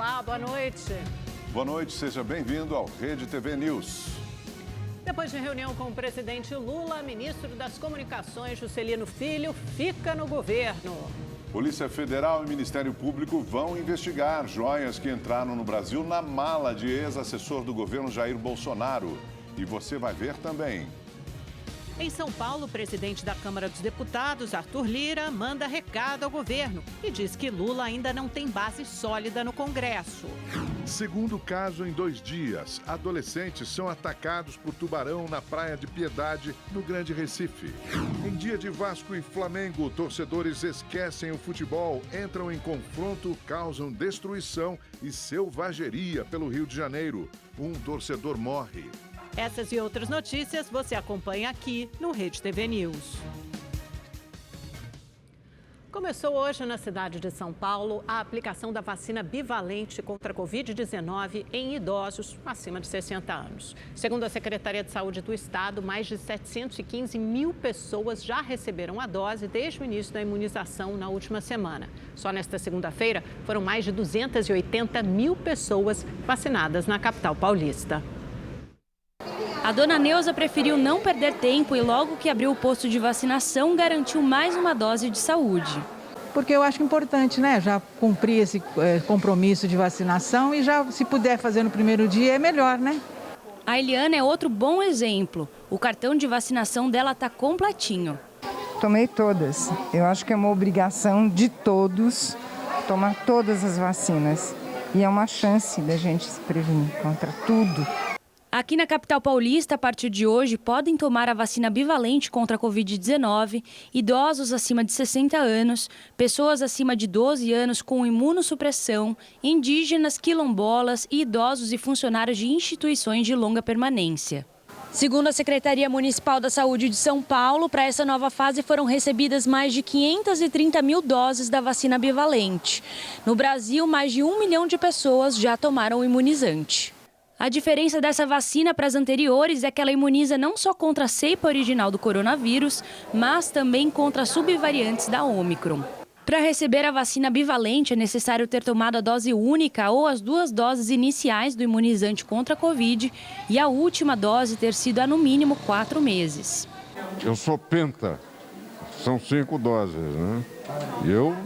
Olá, boa noite. Boa noite, seja bem-vindo ao Rede TV News. Depois de reunião com o presidente Lula, ministro das Comunicações, Juscelino Filho, fica no governo. Polícia Federal e Ministério Público vão investigar joias que entraram no Brasil na mala de ex-assessor do governo Jair Bolsonaro. E você vai ver também. Em São Paulo, o presidente da Câmara dos Deputados, Arthur Lira, manda recado ao governo e diz que Lula ainda não tem base sólida no Congresso. Segundo caso em 2 dias, adolescentes são atacados por tubarão na Praia de Piedade, no Grande Recife. Em dia de Vasco e Flamengo, torcedores esquecem o futebol, entram em confronto, causam destruição e selvageria pelo Rio de Janeiro. Um torcedor morre. Essas e outras notícias você acompanha aqui no Rede TV News. Começou hoje na cidade de São Paulo a aplicação da vacina bivalente contra a Covid-19 em idosos acima de 60 anos. Segundo a Secretaria de Saúde do Estado, mais de 715 mil pessoas já receberam a dose desde o início da imunização na última semana. Só nesta segunda-feira foram mais de 280 mil pessoas vacinadas na capital paulista. A dona Neuza preferiu não perder tempo e logo que abriu o posto de vacinação, garantiu mais uma dose de saúde. Porque eu acho importante, né? Já cumprir esse compromisso de vacinação e já, se puder fazer no primeiro dia, é melhor, né? A Eliana é outro bom exemplo. O cartão de vacinação dela está completinho. Tomei todas. Eu acho que é uma obrigação de todos tomar todas as vacinas. E é uma chance da gente se prevenir contra tudo. Aqui na capital paulista, a partir de hoje, podem tomar a vacina bivalente contra a Covid-19 idosos acima de 60 anos, pessoas acima de 12 anos com imunossupressão, indígenas, quilombolas e idosos e funcionários de instituições de longa permanência. Segundo a Secretaria Municipal da Saúde de São Paulo, para essa nova fase foram recebidas mais de 530 mil doses da vacina bivalente. No Brasil, mais de 1 milhão de pessoas já tomaram o imunizante. A diferença dessa vacina para as anteriores é que ela imuniza não só contra a cepa original do coronavírus, mas também contra subvariantes da Ômicron. Para receber a vacina bivalente é necessário ter tomado a dose única ou as 2 doses iniciais do imunizante contra a Covid e a última dose ter sido há no mínimo 4 meses. Eu sou penta, são 5 doses, né? Eu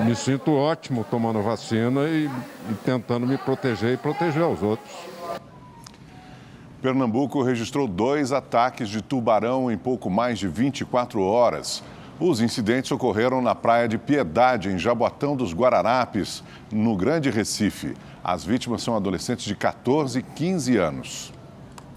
me sinto ótimo tomando vacina e tentando me proteger e proteger os outros. Pernambuco registrou 2 ataques de tubarão em pouco mais de 24 horas. Os incidentes ocorreram na Praia de Piedade, em Jaboatão dos Guararapes, no Grande Recife. As vítimas são adolescentes de 14 e 15 anos.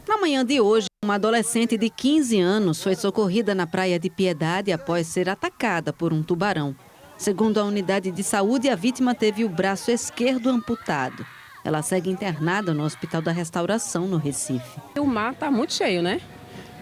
Na manhã de hoje, uma adolescente de 15 anos foi socorrida na Praia de Piedade após ser atacada por um tubarão. Segundo a unidade de saúde, a vítima teve o braço esquerdo amputado. Ela segue internada no Hospital da Restauração, no Recife. O mar está muito cheio, né?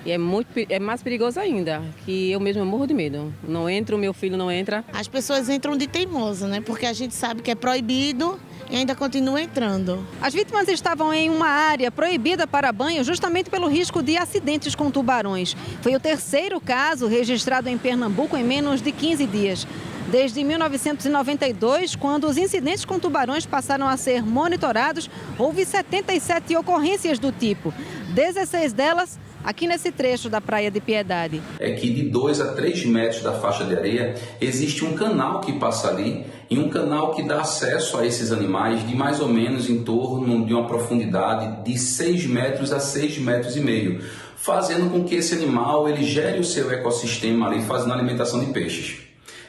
E é mais perigoso ainda, que eu mesma morro de medo. Não entro, meu filho não entra. As pessoas entram de teimosa, né? Porque a gente sabe que é proibido e ainda continua entrando. As vítimas estavam em uma área proibida para banho justamente pelo risco de acidentes com tubarões. Foi o 3º caso registrado em Pernambuco em menos de 15 dias. Desde 1992, quando os incidentes com tubarões passaram a ser monitorados, houve 77 ocorrências do tipo. 16 delas aqui nesse trecho da Praia de Piedade. É que de 2 a 3 metros da faixa de areia existe um canal que passa ali e um canal que dá acesso a esses animais de mais ou menos em torno de uma profundidade de 6 metros a 6 metros e meio, fazendo com que esse animal ele gere o seu ecossistema ali, fazendo a alimentação de peixes.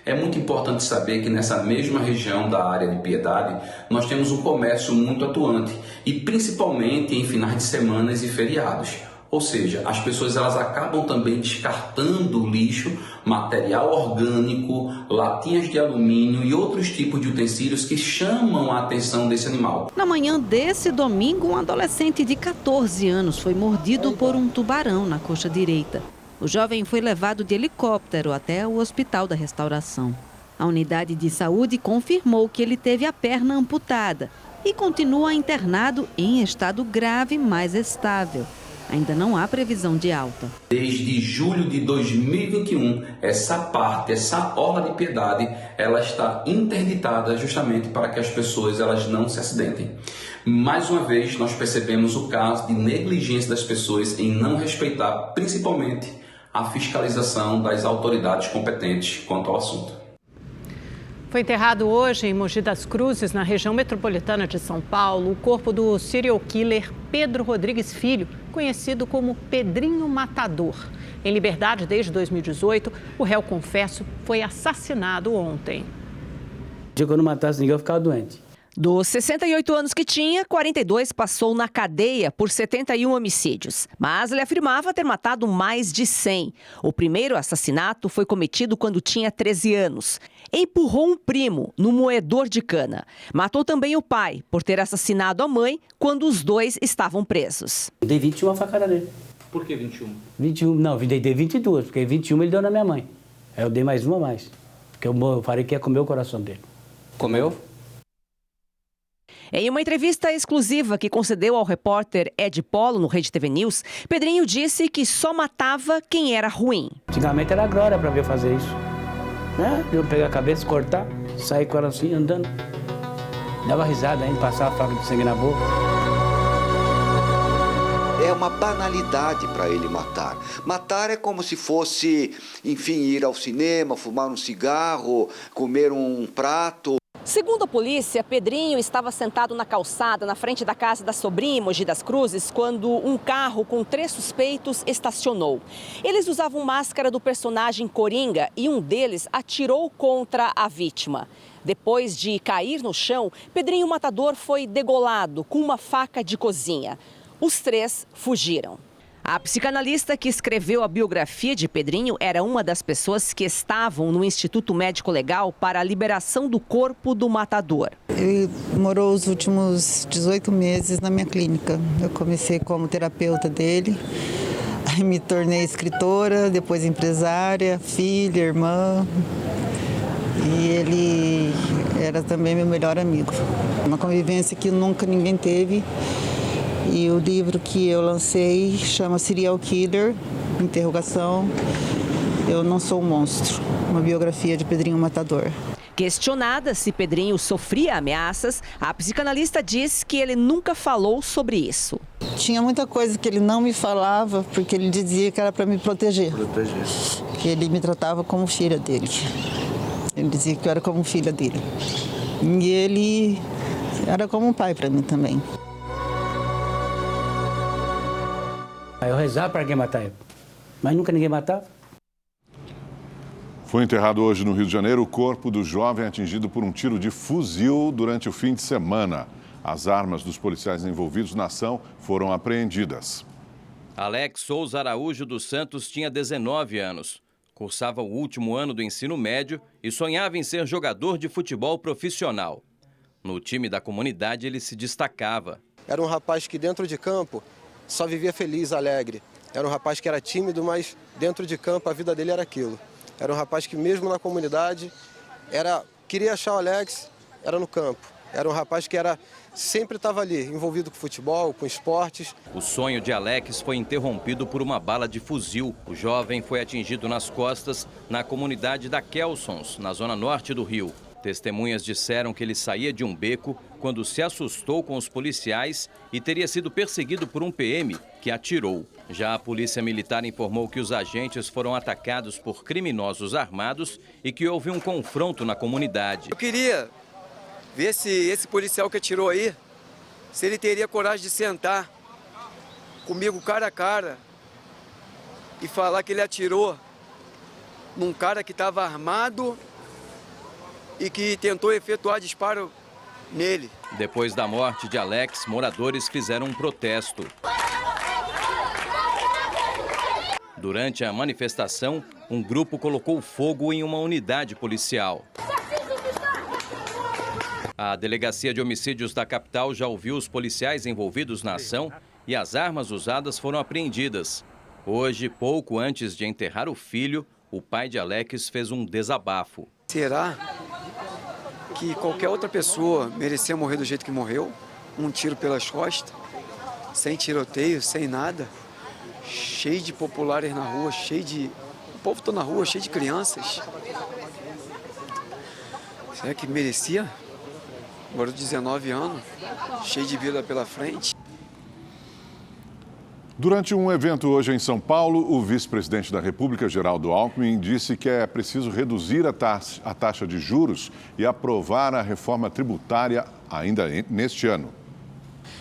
É muito importante saber que nessa mesma região da área de Piedade, nós temos um comércio muito atuante e principalmente em finais de semanas e feriados. Ou seja, as pessoas elas acabam também descartando lixo, material orgânico, latinhas de alumínio e outros tipos de utensílios que chamam a atenção desse animal. Na manhã desse domingo, um adolescente de 14 anos foi mordido por um tubarão na coxa direita. O jovem foi levado de helicóptero até o Hospital da Restauração. A unidade de saúde confirmou que ele teve a perna amputada e continua internado em estado grave, mas estável. ainda não há previsão de alta. Desde julho de 2021, essa orla de Piedade, ela está interditada justamente para que as pessoas elas não se acidentem. Mais uma vez, nós percebemos o caso de negligência das pessoas em não respeitar, principalmente, a fiscalização das autoridades competentes quanto ao assunto. Foi enterrado hoje em Mogi das Cruzes, na região metropolitana de São Paulo, o corpo do serial killer Pedro Rodrigues Filho, conhecido como Pedrinho Matador. Em liberdade desde 2018, o réu confesso foi assassinado ontem. Se eu não matasse ninguém, eu ficava doente. Dos 68 anos que tinha, 42 passou na cadeia por 71 homicídios. Mas ele afirmava ter matado mais de 100. O primeiro assassinato foi cometido quando tinha 13 anos. Empurrou um primo no moedor de cana. Matou também o pai por ter assassinado a mãe quando os dois estavam presos. Dei 21 facadas nele. Por que 21? 21, não, dei 22, porque 21 ele deu na minha mãe. Aí eu dei mais uma a mais, porque eu falei que ia comer o coração dele. Comeu? Em uma entrevista exclusiva que concedeu ao repórter Ed Polo no Rede TV News, Pedrinho disse que só matava quem era ruim. Antigamente era glória para ver fazer isso. Eu pegar a cabeça, cortar, sair com ela assim, andando. Dava risada ainda, passava a faca de sangue na boca. É uma banalidade para ele matar. Matar é como se fosse, enfim, ir ao cinema, fumar um cigarro, comer um prato. Segundo a polícia, Pedrinho estava sentado na calçada, na frente da casa da sobrinha em Mogi das Cruzes, quando um carro com 3 suspeitos estacionou. Eles usavam máscara do personagem Coringa e um deles atirou contra a vítima. Depois de cair no chão, Pedrinho Matador foi degolado com uma faca de cozinha. Os 3 fugiram. A psicanalista que escreveu a biografia de Pedrinho era uma das pessoas que estavam no Instituto Médico Legal para a liberação do corpo do matador. Ele morou os últimos 18 meses na minha clínica. Eu comecei como terapeuta dele, aí me tornei escritora, depois empresária, filha, irmã. E ele era também meu melhor amigo. Uma convivência que nunca ninguém teve. E o livro que eu lancei chama Serial Killer, interrogação, Eu Não Sou um Monstro, uma biografia de Pedrinho Matador. Questionada se Pedrinho sofria ameaças, a psicanalista diz que ele nunca falou sobre isso. Tinha muita coisa que ele não me falava, porque ele dizia que era para me proteger. Que ele me tratava como filha dele. Ele dizia que eu era como filha dele. E ele era como um pai para mim também. Aí eu rezava para alguém matar ele, mas nunca ninguém matava. Foi enterrado hoje no Rio de Janeiro o corpo do jovem atingido por um tiro de fuzil durante o fim de semana. As armas dos policiais envolvidos na ação foram apreendidas. Alex Souza Araújo dos Santos tinha 19 anos. Cursava o último ano do ensino médio e sonhava em ser jogador de futebol profissional. No time da comunidade ele se destacava. Era um rapaz que dentro de campo só vivia feliz, alegre. Era um rapaz que era tímido, mas dentro de campo a vida dele era aquilo. Era um rapaz que mesmo na comunidade queria achar o Alex, era no campo. Era um rapaz que sempre estava ali, envolvido com futebol, com esportes. O sonho de Alex foi interrompido por uma bala de fuzil. O jovem foi atingido nas costas na comunidade da Kelsons, na zona norte do Rio. Testemunhas disseram que ele saía de um beco quando se assustou com os policiais e teria sido perseguido por um PM que atirou. Já a polícia militar informou que os agentes foram atacados por criminosos armados e que houve um confronto na comunidade. Eu queria ver se esse policial que atirou aí, se ele teria coragem de sentar comigo cara a cara e falar que ele atirou num cara que estava armado e que tentou efetuar disparo nele. Depois da morte de Alex, moradores fizeram um protesto. Durante a manifestação, um grupo colocou fogo em uma unidade policial. A Delegacia de Homicídios da capital já ouviu os policiais envolvidos na ação e as armas usadas foram apreendidas. Hoje, pouco antes de enterrar o filho, o pai de Alex fez um desabafo. Será que qualquer outra pessoa merecia morrer do jeito que morreu? Um tiro pelas costas, sem tiroteio, sem nada? cheio de populares na rua, o povo está na rua, cheio de crianças. Será que merecia? Agora 19 anos, cheio de vida pela frente. Durante um evento hoje em São Paulo, o vice-presidente da República, Geraldo Alckmin, disse que é preciso reduzir a taxa de juros e aprovar a reforma tributária ainda neste ano.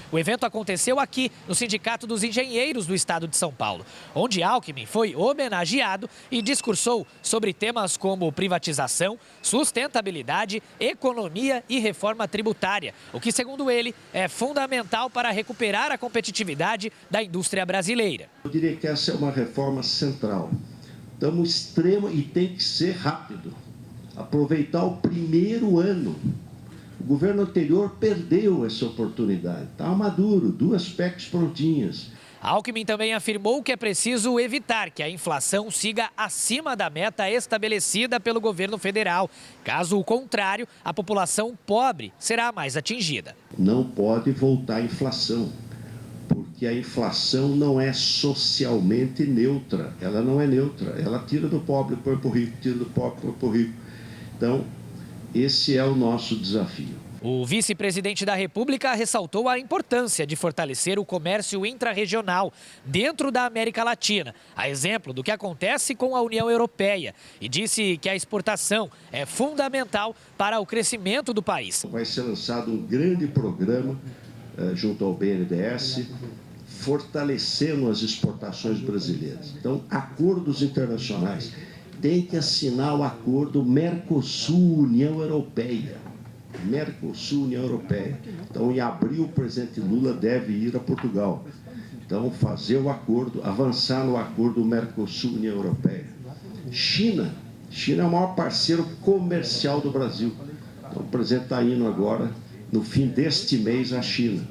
O evento aconteceu aqui, no Sindicato dos Engenheiros do Estado de São Paulo, onde Alckmin foi homenageado e discursou sobre temas como privatização, sustentabilidade, economia e reforma tributária, o que, segundo ele, é fundamental para recuperar a competitividade da indústria brasileira. Eu diria que essa é uma reforma central. Estamos extremo e tem que ser rápido. Aproveitar o primeiro ano. O governo anterior perdeu essa oportunidade. Está maduro, 2 PECs prontinhas. Alckmin também afirmou que é preciso evitar que a inflação siga acima da meta estabelecida pelo governo federal. Caso contrário, a população pobre será mais atingida. Não pode voltar a inflação, porque a inflação não é socialmente neutra. Ela não é neutra. Ela tira do pobre, põe para o rico, tira do pobre, põe para o rico. Então, esse é o nosso desafio. O vice-presidente da República ressaltou a importância de fortalecer o comércio intrarregional dentro da América Latina, a exemplo do que acontece com a União Europeia, e disse que a exportação é fundamental para o crescimento do país. Vai ser lançado um grande programa junto ao BNDES, fortalecendo as exportações brasileiras. Então, acordos internacionais. Tem que assinar o acordo Mercosul-União Europeia. Mercosul-União Europeia. Então, em abril, o presidente Lula deve ir a Portugal. Então, fazer o acordo, avançar no acordo Mercosul-União Europeia. China é o maior parceiro comercial do Brasil. Então, o presidente está indo agora, no fim deste mês, à China.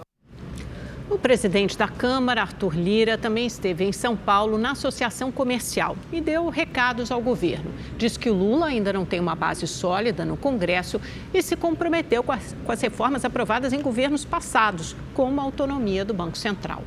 O presidente da Câmara, Arthur Lira, também esteve em São Paulo na Associação Comercial e deu recados ao governo. Diz que o Lula ainda não tem uma base sólida no Congresso e se comprometeu com as reformas aprovadas em governos passados, como a autonomia do Banco Central.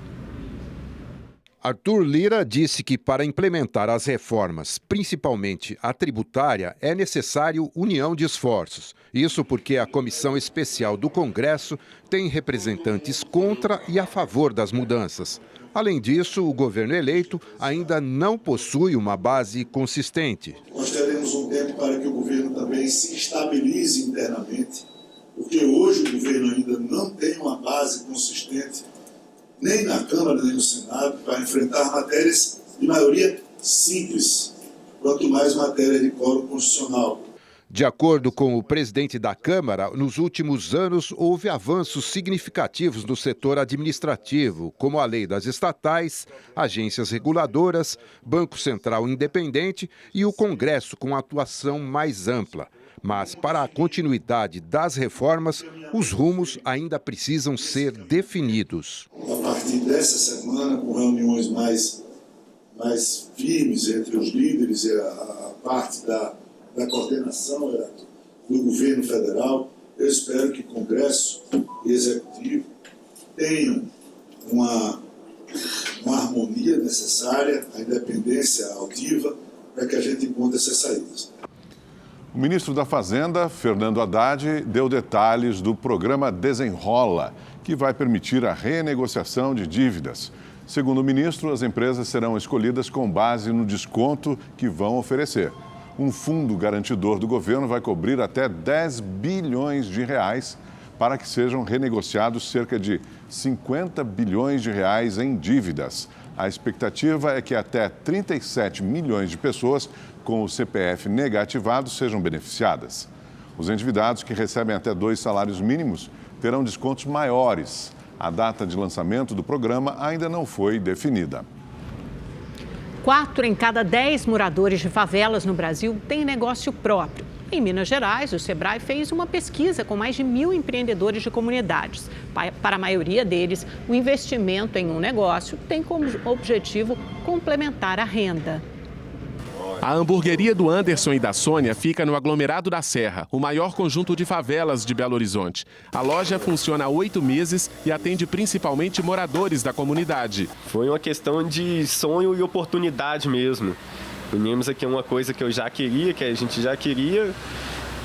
Arthur Lira disse que para implementar as reformas, principalmente a tributária, é necessário união de esforços. Isso porque a Comissão Especial do Congresso tem representantes contra e a favor das mudanças. Além disso, o governo eleito ainda não possui uma base consistente. Nós teremos um tempo para que o governo também se estabilize internamente, porque hoje o governo ainda não tem uma base consistente nem na Câmara, nem no Senado, para enfrentar matérias de maioria simples, quanto mais matéria de quórum constitucional. De acordo com o presidente da Câmara, nos últimos anos houve avanços significativos no setor administrativo, como a lei das estatais, agências reguladoras, Banco Central independente e o Congresso com atuação mais ampla. Mas, para a continuidade das reformas, os rumos ainda precisam ser definidos. A partir dessa semana, com reuniões mais firmes entre os líderes e a parte da coordenação do governo federal, eu espero que o Congresso e o Executivo tenham uma harmonia necessária, a independência altiva, para que a gente encontre essas saídas. O ministro da Fazenda, Fernando Haddad, deu detalhes do programa Desenrola, que vai permitir a renegociação de dívidas. Segundo o ministro, as empresas serão escolhidas com base no desconto que vão oferecer. Um fundo garantidor do governo vai cobrir até 10 bilhões de reais para que sejam renegociados cerca de 50 bilhões de reais em dívidas. A expectativa é que até 37 milhões de pessoas com o CPF negativado sejam beneficiadas. Os endividados que recebem até 2 salários mínimos terão descontos maiores. A data de lançamento do programa ainda não foi definida. 4 em cada 10 moradores de favelas no Brasil têm negócio próprio. Em Minas Gerais, o Sebrae fez uma pesquisa com mais de 1.000 empreendedores de comunidades. Para a maioria deles, o investimento em um negócio tem como objetivo complementar a renda. A hamburgueria do Anderson e da Sônia fica no aglomerado da Serra, o maior conjunto de favelas de Belo Horizonte. A loja funciona há 8 meses e atende principalmente moradores da comunidade. Foi uma questão de sonho e oportunidade mesmo. Unimos aqui uma coisa que eu já queria, que a gente já queria,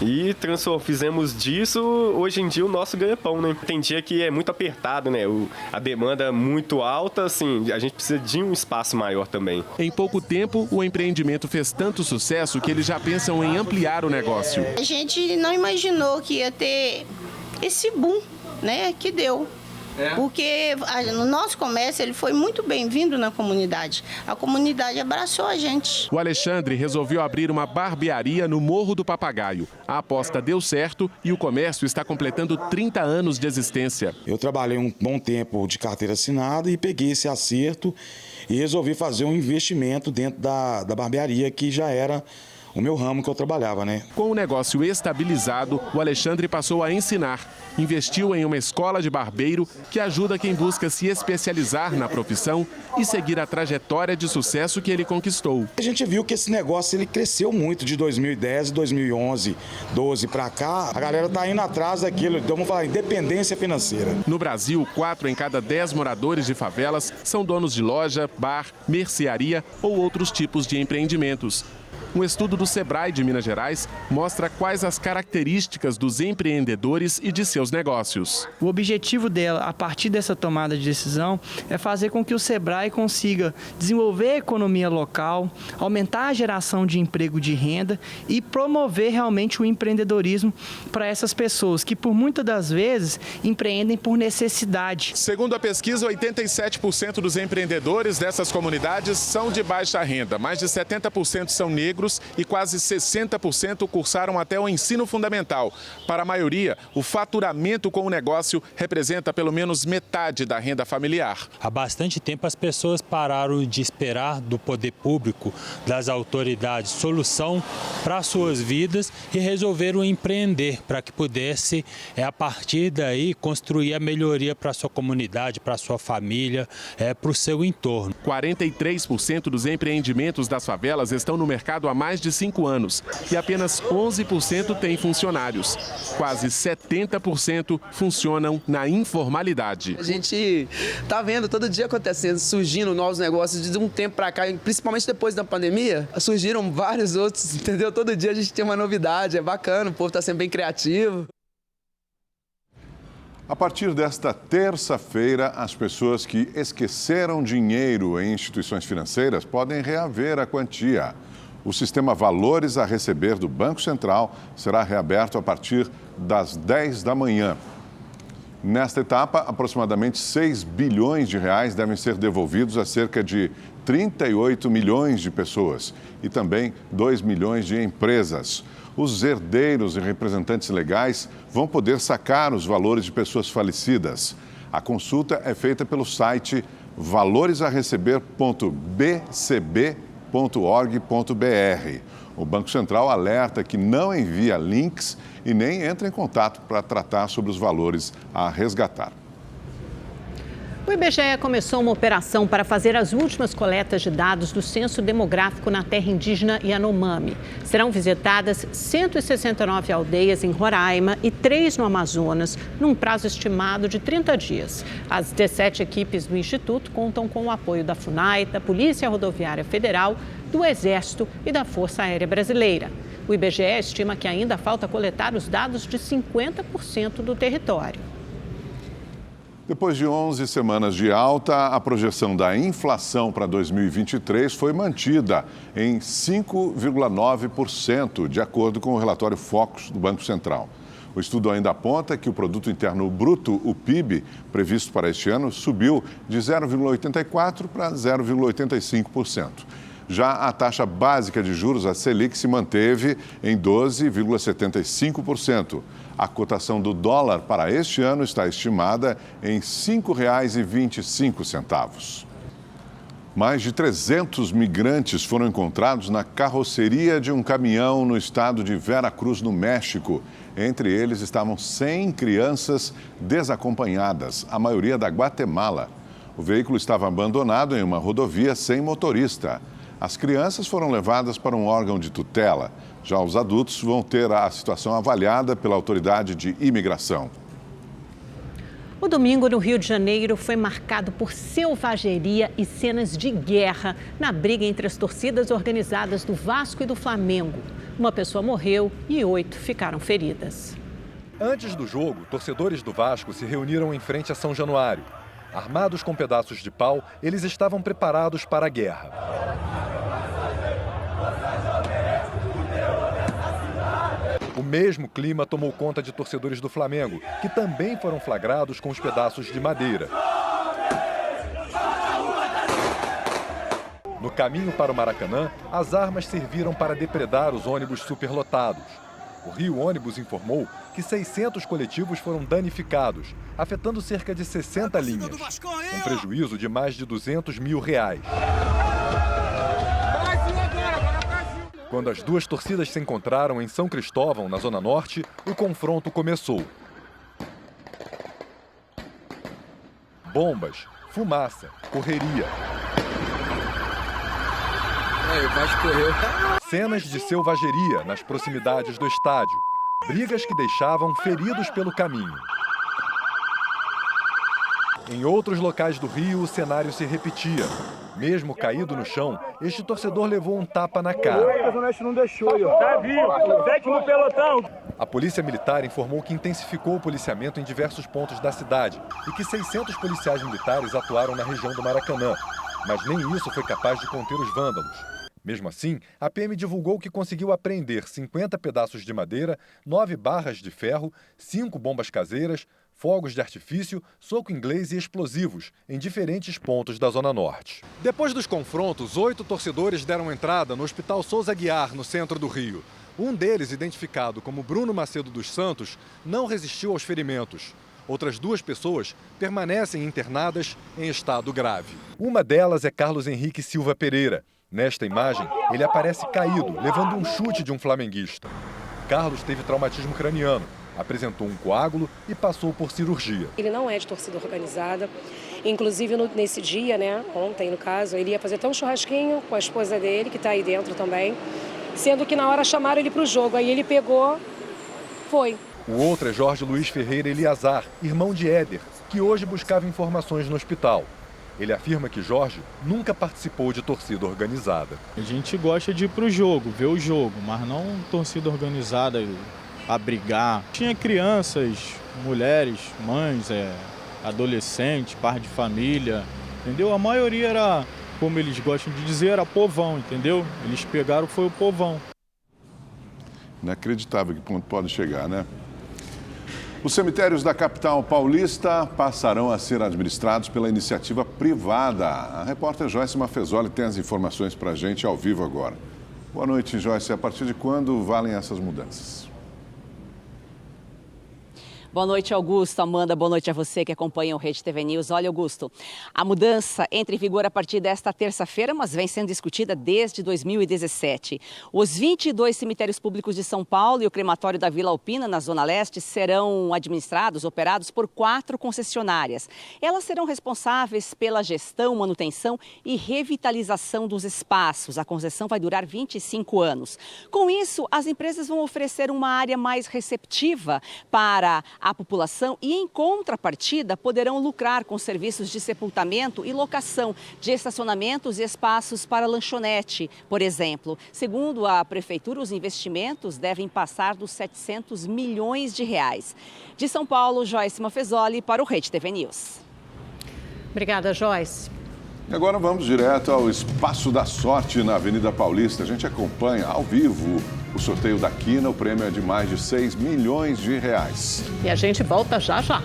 e fizemos disso, hoje em dia, o nosso ganha-pão, né? Tem dia que é muito apertado, né? A demanda é muito alta, assim, a gente precisa de um espaço maior também. Em pouco tempo, o empreendimento fez tanto sucesso que eles já pensam em ampliar o negócio. A gente não imaginou que ia ter esse boom, né, que deu. Porque o nosso comércio ele foi muito bem-vindo na comunidade. A comunidade abraçou a gente. O Alexandre resolveu abrir uma barbearia no Morro do Papagaio. A aposta deu certo e o comércio está completando 30 anos de existência. Eu trabalhei um bom tempo de carteira assinada e peguei esse acerto e resolvi fazer um investimento dentro da barbearia, que já era o meu ramo que eu trabalhava, né? Com o negócio estabilizado, o Alexandre passou a ensinar. Investiu em uma escola de barbeiro que ajuda quem busca se especializar na profissão e seguir a trajetória de sucesso que ele conquistou. A gente viu que esse negócio ele cresceu muito de 2010, 2011, 12 para cá. A galera tá indo atrás daquilo, então vamos falar independência financeira. No Brasil, 4 em cada 10 moradores de favelas são donos de loja, bar, mercearia ou outros tipos de empreendimentos. Um estudo do Sebrae de Minas Gerais mostra quais as características dos empreendedores e de seus negócios. O objetivo dela, a partir dessa tomada de decisão, é fazer com que o Sebrae consiga desenvolver a economia local, aumentar a geração de emprego, de renda e promover realmente o empreendedorismo para essas pessoas que, por muitas das vezes, empreendem por necessidade. Segundo a pesquisa, 87% dos empreendedores dessas comunidades são de baixa renda. Mais de 70% são negros e quase 60% cursaram até o ensino fundamental. Para a maioria, o faturamento com o negócio representa pelo menos metade da renda familiar. Há bastante tempo as pessoas pararam de esperar do poder público, das autoridades, solução para suas vidas e resolveram empreender para que pudesse, a partir daí, construir a melhoria para a sua comunidade, para a sua família, para o seu entorno. 43% dos empreendimentos das favelas estão no mercado há mais de 5 anos e apenas 11% têm funcionários. Quase 70% funcionam na informalidade. A gente está vendo todo dia acontecendo, surgindo novos negócios de um tempo para cá, principalmente depois da pandemia, surgiram vários outros, entendeu? Todo dia a gente tem uma novidade, é bacana, o povo está sendo bem criativo. A partir desta terça-feira, as pessoas que esqueceram dinheiro em instituições financeiras podem reaver a quantia. O sistema Valores a Receber do Banco Central será reaberto a partir das 10 da manhã. Nesta etapa, aproximadamente 6 bilhões de reais devem ser devolvidos a cerca de 38 milhões de pessoas e também 2 milhões de empresas. Os herdeiros e representantes legais vão poder sacar os valores de pessoas falecidas. A consulta é feita pelo site valoresareceber.bcb.org.br. O Banco Central alerta que não envia links e nem entra em contato para tratar sobre os valores a resgatar. O IBGE começou uma operação para fazer as últimas coletas de dados do censo demográfico na terra indígena Yanomami. Serão visitadas 169 aldeias em Roraima e 3 no Amazonas, num prazo estimado de 30 dias. As 17 equipes do Instituto contam com o apoio da FUNAI, da Polícia Rodoviária Federal, do Exército e da Força Aérea Brasileira. O IBGE estima que ainda falta coletar os dados de 50% do território. Depois de 11 semanas de alta, a projeção da inflação para 2023 foi mantida em 5,9%, de acordo com o relatório Focus do Banco Central. O estudo ainda aponta que o Produto Interno Bruto, o PIB, previsto para este ano, subiu de 0,84% para 0,85%. Já a taxa básica de juros, a Selic, se manteve em 12,75%. A cotação do dólar para este ano está estimada em R$ 5,25. Mais de 300 migrantes foram encontrados na carroceria de um caminhão no estado de Veracruz, no México. Entre eles estavam 100 crianças desacompanhadas, a maioria da Guatemala. O veículo estava abandonado em uma rodovia sem motorista. As crianças foram levadas para um órgão de tutela. Já os adultos vão ter a situação avaliada pela autoridade de imigração. O domingo no Rio de Janeiro foi marcado por selvageria e cenas de guerra na briga entre as torcidas organizadas do Vasco e do Flamengo. Uma pessoa morreu e 8 ficaram feridas. Antes do jogo, torcedores do Vasco se reuniram em frente a São Januário. Armados com pedaços de pau, eles estavam preparados para a guerra. O mesmo clima tomou conta de torcedores do Flamengo, que também foram flagrados com os pedaços de madeira. No caminho para o Maracanã, as armas serviram para depredar os ônibus superlotados. O Rio Ônibus informou que 600 coletivos foram danificados, afetando cerca de 60 linhas, um prejuízo de mais de R$200 mil. Quando as duas torcidas se encontraram em São Cristóvão, na Zona Norte, o confronto começou. Bombas, fumaça, correria. Cenas de selvageria nas proximidades do estádio. Brigas que deixavam feridos pelo caminho. Em outros locais do Rio, o cenário se repetia. Mesmo caído no chão, este torcedor levou um tapa na cara. A Polícia Militar informou que intensificou o policiamento em diversos pontos da cidade e que 600 policiais militares atuaram na região do Maracanã. Mas nem isso foi capaz de conter os vândalos. Mesmo assim, a PM divulgou que conseguiu apreender 50 pedaços de madeira, 9 barras de ferro, 5 bombas caseiras, fogos de artifício, soco inglês e explosivos em diferentes pontos da Zona Norte. Depois dos confrontos, 8 torcedores deram entrada no Hospital Souza Aguiar, no centro do Rio. Um deles, identificado como Bruno Macedo dos Santos, não resistiu aos ferimentos. Outras 2 pessoas permanecem internadas em estado grave. Uma delas é Carlos Henrique Silva Pereira. Nesta imagem, ele aparece caído, levando um chute de um flamenguista. Carlos teve traumatismo craniano, apresentou um coágulo e passou por cirurgia. Ele não é de torcida organizada, inclusive nesse dia, ontem no caso, ele ia fazer até um churrasquinho com a esposa dele, que está aí dentro também, sendo que na hora chamaram ele para o jogo, aí ele pegou, foi. O outro é Jorge Luiz Ferreira Eliazar, irmão de Éder, que hoje buscava informações no hospital. Ele afirma que Jorge nunca participou de torcida organizada. A gente gosta de ir para o jogo, ver o jogo, mas não torcida organizada a brigar. Tinha crianças, mulheres, mães, adolescentes, par de família, entendeu? A maioria era, como eles gostam de dizer, era povão, entendeu? Eles pegaram, foi o povão. Inacreditável que ponto pode chegar, né? Os cemitérios da capital paulista passarão a ser administrados pela iniciativa privada. A repórter Joyce Mafezoli tem as informações para a gente ao vivo agora. Boa noite, Joyce. A partir de quando valem essas mudanças? Boa noite, Augusto. Amanda, boa noite a você que acompanha o Rede TV News. Olha, Augusto, a mudança entra em vigor a partir desta terça-feira, mas vem sendo discutida desde 2017. Os 22 cemitérios públicos de São Paulo e o crematório da Vila Alpina, na Zona Leste, serão administrados, operados por 4 concessionárias. Elas serão responsáveis pela gestão, manutenção e revitalização dos espaços. A concessão vai durar 25 anos. Com isso, as empresas vão oferecer uma área mais receptiva para a população e, em contrapartida, poderão lucrar com serviços de sepultamento e locação de estacionamentos e espaços para lanchonete, por exemplo. Segundo a Prefeitura, os investimentos devem passar dos 700 milhões de reais. De São Paulo, Joyce Mafezoli para o Rede TV News. Obrigada, Joyce. E agora vamos direto ao Espaço da Sorte na Avenida Paulista. A gente acompanha ao vivo o sorteio da Quina. O prêmio é de mais de 6 milhões de reais. E a gente volta já já.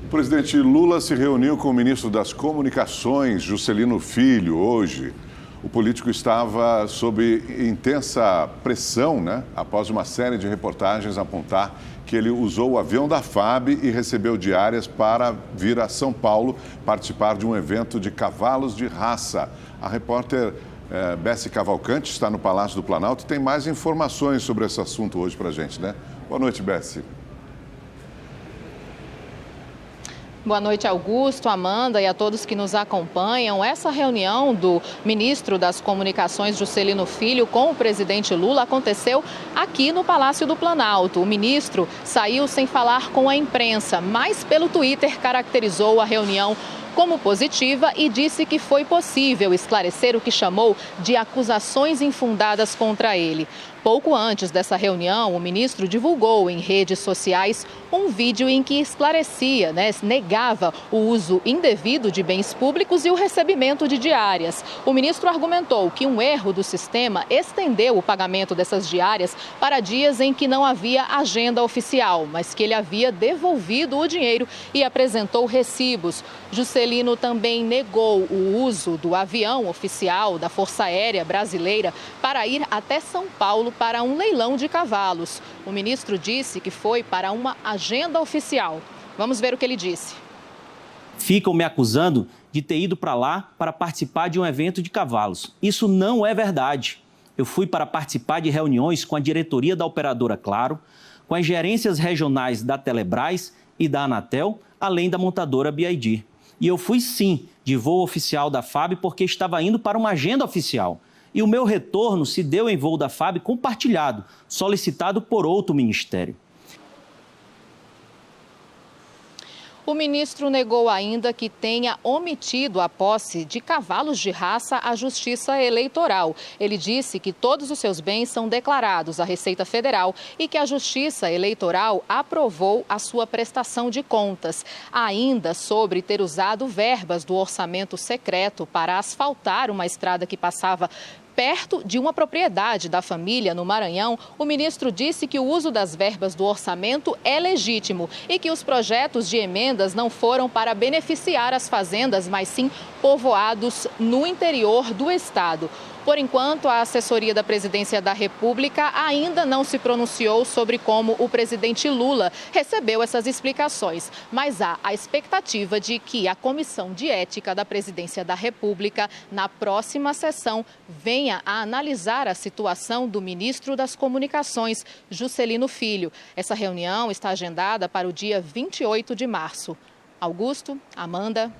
O presidente Lula se reuniu com o ministro das Comunicações, Juscelino Filho, hoje. O político estava sob intensa pressão, após uma série de reportagens apontar que ele usou o avião da FAB e recebeu diárias para vir a São Paulo participar de um evento de cavalos de raça. A repórter Bessi Cavalcante está no Palácio do Planalto e tem mais informações sobre esse assunto hoje para a gente, né? Boa noite, Bessi. Boa noite, Augusto, Amanda e a todos que nos acompanham. Essa reunião do ministro das Comunicações, Juscelino Filho, com o presidente Lula aconteceu aqui no Palácio do Planalto. O ministro saiu sem falar com a imprensa, mas pelo Twitter caracterizou a reunião como positiva e disse que foi possível esclarecer o que chamou de acusações infundadas contra ele. Pouco antes dessa reunião, o ministro divulgou em redes sociais um vídeo em que esclarecia, negava o uso indevido de bens públicos e o recebimento de diárias. O ministro argumentou que um erro do sistema estendeu o pagamento dessas diárias para dias em que não havia agenda oficial, mas que ele havia devolvido o dinheiro e apresentou recibos. Juscelino também negou o uso do avião oficial da Força Aérea Brasileira para ir até São Paulo para um leilão de cavalos. O ministro disse que foi para uma agenda oficial. Vamos ver o que ele disse. Ficam me acusando de ter ido para lá para participar de um evento de cavalos. Isso não é verdade. Eu fui para participar de reuniões com a diretoria da operadora Claro, com as gerências regionais da Telebrás e da Anatel, além da montadora BYD. E eu fui sim de voo oficial da FAB porque estava indo para uma agenda oficial. E o meu retorno se deu em voo da FAB compartilhado, solicitado por outro ministério. O ministro negou ainda que tenha omitido a posse de cavalos de raça à Justiça Eleitoral. Ele disse que todos os seus bens são declarados à Receita Federal e que a Justiça Eleitoral aprovou a sua prestação de contas. Ainda sobre ter usado verbas do orçamento secreto para asfaltar uma estrada que passava perto de uma propriedade da família no Maranhão, o ministro disse que o uso das verbas do orçamento é legítimo e que os projetos de emendas não foram para beneficiar as fazendas, mas sim povoados no interior do estado. Por enquanto, a assessoria da Presidência da República ainda não se pronunciou sobre como o presidente Lula recebeu essas explicações, mas há a expectativa de que a Comissão de Ética da Presidência da República, na próxima sessão, venha a analisar a situação do ministro das Comunicações, Juscelino Filho. Essa reunião está agendada para o dia 28 de março. Augusto, Amanda.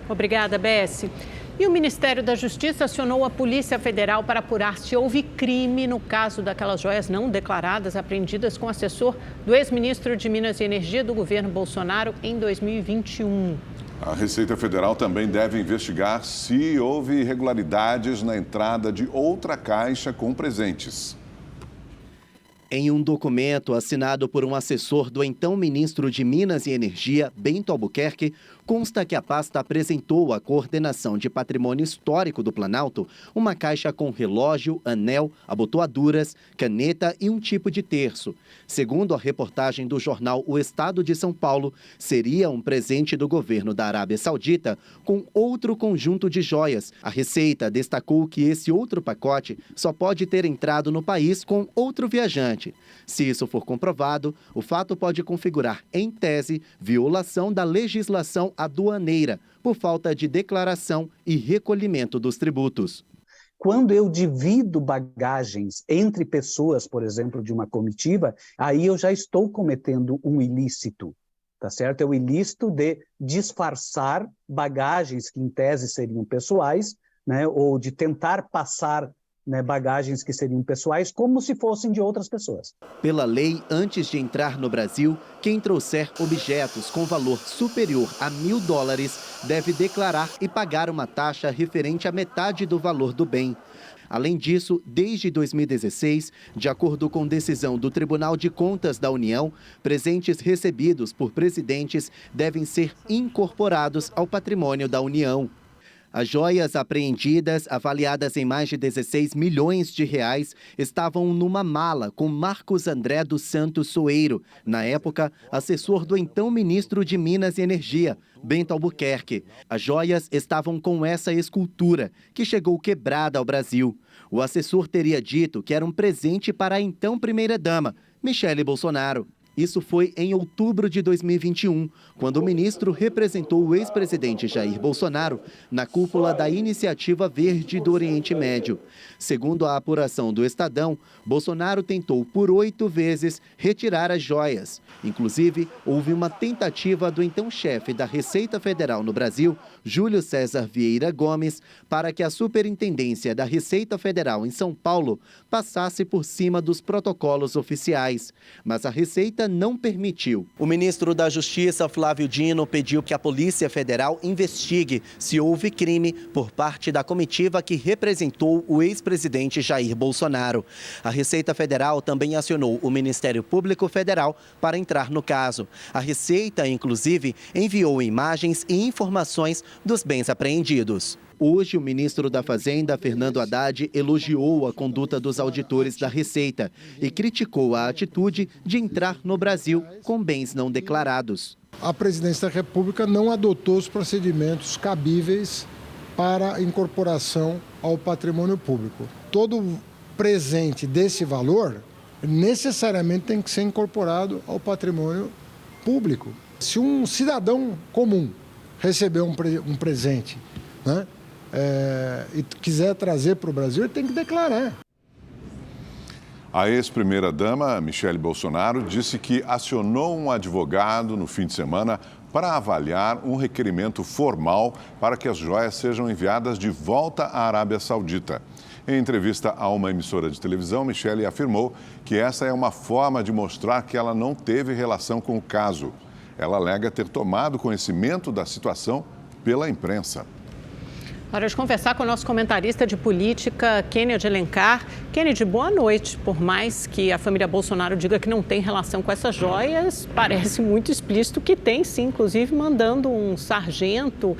Obrigada, Bessi. E o Ministério da Justiça acionou a Polícia Federal para apurar se houve crime no caso daquelas joias não declaradas apreendidas com o assessor do ex-ministro de Minas e Energia do governo Bolsonaro em 2021. A Receita Federal também deve investigar se houve irregularidades na entrada de outra caixa com presentes. Em um documento assinado por um assessor do então ministro de Minas e Energia, Bento Albuquerque, consta que a pasta apresentou à Coordenação de Patrimônio Histórico do Planalto uma caixa com relógio, anel, abotoaduras, caneta e um tipo de terço. Segundo a reportagem do jornal O Estado de São Paulo, seria um presente do governo da Arábia Saudita com outro conjunto de joias. A Receita destacou que esse outro pacote só pode ter entrado no país com outro viajante. Se isso for comprovado, o fato pode configurar, em tese, violação da legislação aduaneira por falta de declaração e recolhimento dos tributos. Quando eu divido bagagens entre pessoas, por exemplo, de uma comitiva, aí eu já estou cometendo um ilícito, tá certo? É o ilícito de disfarçar bagagens que em tese seriam pessoais, né, ou de tentar passar bagagens que seriam pessoais como se fossem de outras pessoas. Pela lei, antes de entrar no Brasil, quem trouxer objetos com valor superior a $1.000 deve declarar e pagar uma taxa referente à metade do valor do bem. Além disso, desde 2016, de acordo com decisão do Tribunal de Contas da União, presentes recebidos por presidentes devem ser incorporados ao patrimônio da União. As joias apreendidas, avaliadas em mais de 16 milhões de reais, estavam numa mala com Marcos André dos Santos Soeiro, na época, assessor do então ministro de Minas e Energia, Bento Albuquerque. As joias estavam com essa escultura, que chegou quebrada ao Brasil. O assessor teria dito que era um presente para a então primeira-dama, Michele Bolsonaro. Isso foi em outubro de 2021, quando o ministro representou o ex-presidente Jair Bolsonaro na cúpula da Iniciativa Verde do Oriente Médio. Segundo a apuração do Estadão, Bolsonaro tentou por 8 vezes retirar as joias. Inclusive, houve uma tentativa do então chefe da Receita Federal no Brasil, Júlio César Vieira Gomes, para que a Superintendência da Receita Federal em São Paulo passasse por cima dos protocolos oficiais. Mas a Receita não permitiu. O ministro da Justiça, Flávio Dino, pediu que a Polícia Federal investigue se houve crime por parte da comitiva que representou o ex-presidente Jair Bolsonaro. A Receita Federal também acionou o Ministério Público Federal para entrar no caso. A Receita, inclusive, enviou imagens e informações dos bens apreendidos. Hoje, o ministro da Fazenda, Fernando Haddad, elogiou a conduta dos auditores da Receita e criticou a atitude de entrar no Brasil com bens não declarados. A Presidência da República não adotou os procedimentos cabíveis para incorporação ao patrimônio público. Todo presente desse valor necessariamente tem que ser incorporado ao patrimônio público. Se um cidadão comum receber um presente, né, e quiser trazer para o Brasil, ele tem que declarar. A ex-primeira-dama, Michele Bolsonaro, disse que acionou um advogado no fim de semana para avaliar um requerimento formal para que as joias sejam enviadas de volta à Arábia Saudita. Em entrevista a uma emissora de televisão, Michele afirmou que essa é uma forma de mostrar que ela não teve relação com o caso. Ela alega ter tomado conhecimento da situação pela imprensa. Hora de conversar com o nosso comentarista de política, Kennedy Alencar. Kennedy, boa noite. Por mais que a família Bolsonaro diga que não tem relação com essas joias, parece muito explícito que tem sim, inclusive mandando um sargento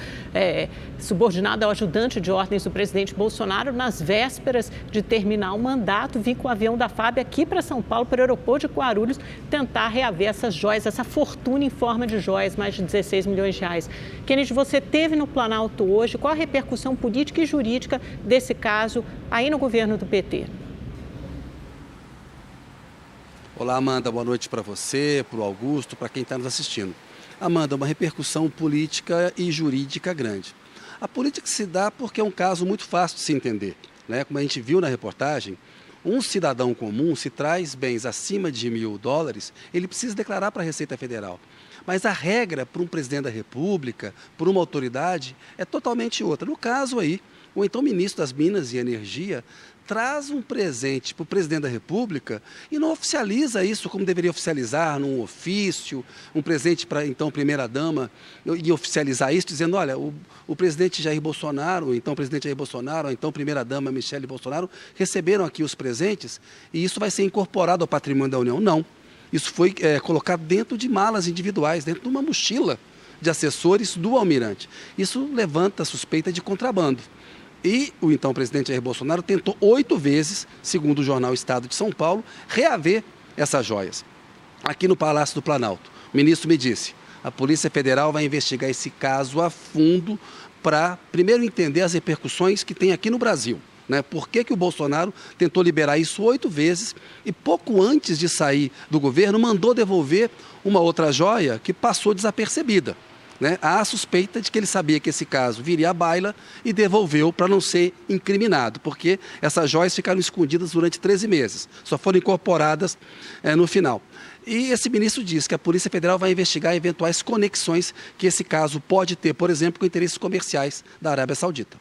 subordinado ao ajudante de ordens do presidente Bolsonaro nas vésperas de terminar o mandato, vir com o avião da FAB aqui para São Paulo, para o aeroporto de Guarulhos, tentar reaver essas joias, essa fortuna em forma de joias, mais de 16 milhões de reais. Kennedy, você esteve no Planalto hoje, qual a repercussão política e jurídica desse caso aí no governo do PT? Olá, Amanda, boa noite para você, para o Augusto, para quem está nos assistindo. Amanda, uma repercussão política e jurídica grande. A política se dá porque é um caso muito fácil de se entender, né? Como a gente viu na reportagem, um cidadão comum, se traz bens acima de $1.000, ele precisa declarar para a Receita Federal. Mas a regra para um presidente da República, por uma autoridade, é totalmente outra. No caso aí, o então ministro das Minas e Energia traz um presente para o presidente da República e não oficializa isso como deveria oficializar num ofício, um presente para então primeira-dama, e oficializar isso dizendo, olha, o presidente Jair Bolsonaro, o então presidente Jair Bolsonaro, a então primeira-dama Michele Bolsonaro, receberam aqui os presentes e isso vai ser incorporado ao patrimônio da União. Não. Isso foi colocado dentro de malas individuais, dentro de uma mochila de assessores do almirante. Isso levanta a suspeita de contrabando. E o então presidente Jair Bolsonaro tentou 8 vezes, segundo o jornal Estado de São Paulo, reaver essas joias. Aqui no Palácio do Planalto, o ministro me disse, a Polícia Federal vai investigar esse caso a fundo para, primeiro, entender as repercussões que tem aqui no Brasil. Né? Por que o Bolsonaro tentou liberar isso 8 vezes e pouco antes de sair do governo mandou devolver uma outra joia que passou desapercebida. Né? Há a suspeita de que ele sabia que esse caso viria à baila e devolveu para não ser incriminado, porque essas joias ficaram escondidas durante 13 meses, só foram incorporadas no final. E esse ministro diz que a Polícia Federal vai investigar eventuais conexões que esse caso pode ter, por exemplo, com interesses comerciais da Arábia Saudita.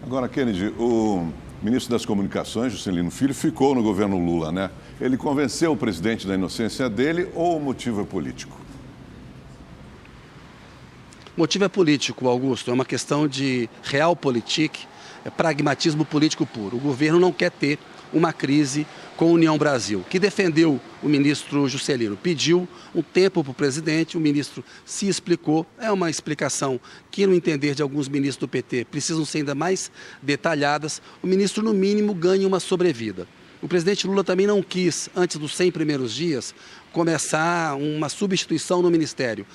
Agora, Kennedy, o ministro das Comunicações, Juscelino Filho, ficou no governo Lula, né? Ele convenceu o presidente da inocência dele ou o motivo é político? O motivo é político, Augusto, é uma questão de realpolitik, pragmatismo político puro. O governo não quer ter uma crise com a União Brasil, que defendeu o ministro Juscelino, pediu um tempo para o presidente, o ministro se explicou, é uma explicação que, no entender de alguns ministros do PT, precisam ser ainda mais detalhadas, o ministro, no mínimo, ganha uma sobrevida. O presidente Lula também não quis, antes dos 100 primeiros dias, começar uma substituição no ministério.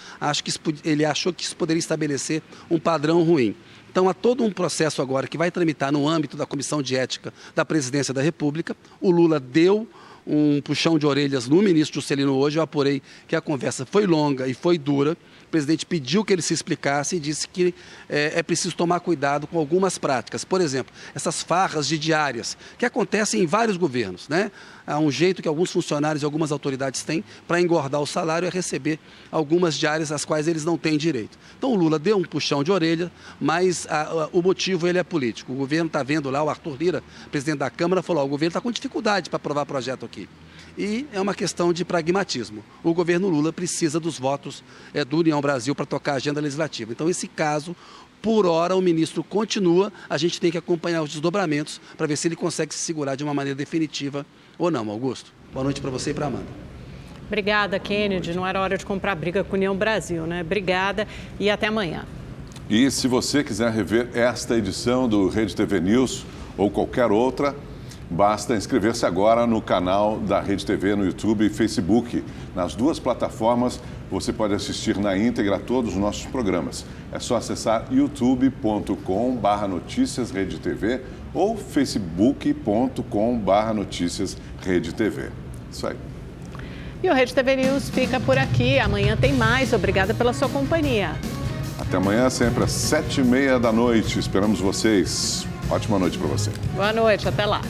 Ele achou que isso poderia estabelecer um padrão ruim. Então, há todo um processo agora que vai tramitar no âmbito da Comissão de Ética da Presidência da República. O Lula deu um puxão de orelhas no ministro Juscelino hoje. Eu apurei que a conversa foi longa e foi dura. O presidente pediu que ele se explicasse e disse que é preciso tomar cuidado com algumas práticas. Por exemplo, essas farras de diárias, que acontecem em vários governos, né? Há um jeito que alguns funcionários e algumas autoridades têm para engordar o salário, é receber algumas diárias às quais eles não têm direito. Então o Lula deu um puxão de orelha, mas o motivo ele é político. O governo está vendo lá, o Arthur Lira, presidente da Câmara, falou: o governo está com dificuldade para aprovar projeto aqui. E é uma questão de pragmatismo. O governo Lula precisa dos votos do União Brasil para tocar a agenda legislativa. Então, esse caso, por hora, o ministro continua. A gente tem que acompanhar os desdobramentos para ver se ele consegue se segurar de uma maneira definitiva ou não. Augusto, boa noite para você e para a Amanda. Obrigada, Kennedy. Não era hora de comprar briga com a União Brasil, né? Obrigada e até amanhã. E se você quiser rever esta edição do Rede TV News ou qualquer outra, basta inscrever-se agora no canal da Rede TV no YouTube e Facebook. Nas duas plataformas você pode assistir na íntegra todos os nossos programas. É só acessar youtube.com/noticiasredetv ou facebook.com/noticiasredetv. Isso aí. E o Rede TV News fica por aqui. Amanhã tem mais. Obrigada pela sua companhia. Até amanhã, sempre às 7h30 da noite. Esperamos vocês. Ótima noite para você. Boa noite. Até lá.